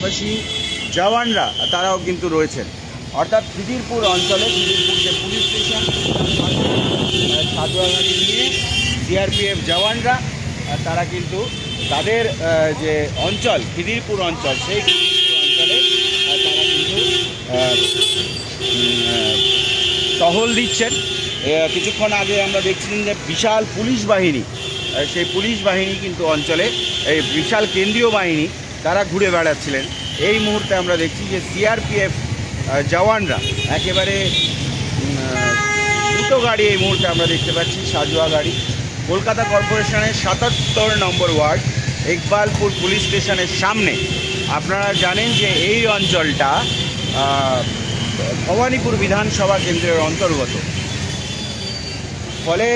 পাশাপাশি জওয়ানরা তারাও কিন্তু রয়েছেন। অর্থাৎ খিদিরপুর অঞ্চলে খিদিরপুর যে পুলিশ স্টেশন সাজোয়াগাড়ি নিয়ে সিআরপিএফ জওয়ানরা তারা কিন্তু তাদের যে অঞ্চল খিদিরপুর অঞ্চল সেই খিদিরপুর অঞ্চলে তারা কিন্তু টহল দিচ্ছেন। কিছুক্ষণ আগে আমরা দেখছিলাম যে বিশাল পুলিশ বাহিনী, সেই পুলিশ বাহিনী কিন্তু অঞ্চলে এই বিশাল কেন্দ্রীয় বাহিনী তারা ঘুরে বেড়াচ্ছিলেন। এই মুহূর্তে আমরা দেখছি যে সিআরপিএফ জওয়ানরা একেবারে দুটো গাড়ি এই মুহূর্তে আমরা দেখতে পাচ্ছি, সাজোয়া গাড়ি, কলকাতা কর্পোরেশনের ৭৭ নম্বর ওয়ার্ড ইকবালপুর পুলিশ স্টেশনের সামনে। আপনারা জানেন যে এই অঞ্চলটা ভবানীপুর বিধানসভা কেন্দ্রের অন্তর্গত। ফলে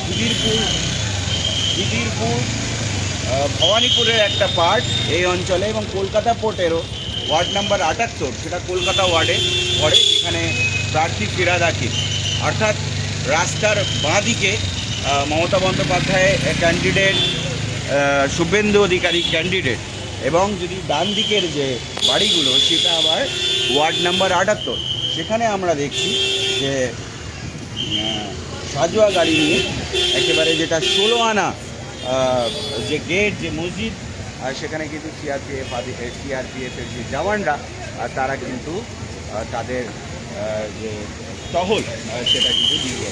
খিদিরপুর ভবানীপুরের একটা পার্ট এই অঞ্চলে, এবং কলকাতা পোর্টেরও ওয়ার্ড নাম্বার ৭৮, সেটা কলকাতা ওয়ার্ডে পড়ে, যেখানে প্রার্থী ফিরহাদ হাকিম। অর্থাৎ রাস্তার বাঁ দিকে মমতা বন্দ্যোপাধ্যায় ক্যান্ডিডেট, শুভেন্দু অধিকারী ক্যান্ডিডেট, এবং যদি ডান দিকের যে বাড়িগুলো সেটা আবার ওয়ার্ড নাম্বার ৭৮। সেখানে আমরা দেখছি যে সাজোয়া গাড়ি নিয়ে একেবারে যেটা ১৬ আনা যে গেট, যে মসজিদ, সেখানে কিন্তু সিআরপিএফের যে জওয়ানরা তারা কিন্তু তাদের যে টহল সেটা কিন্তু দিয়ে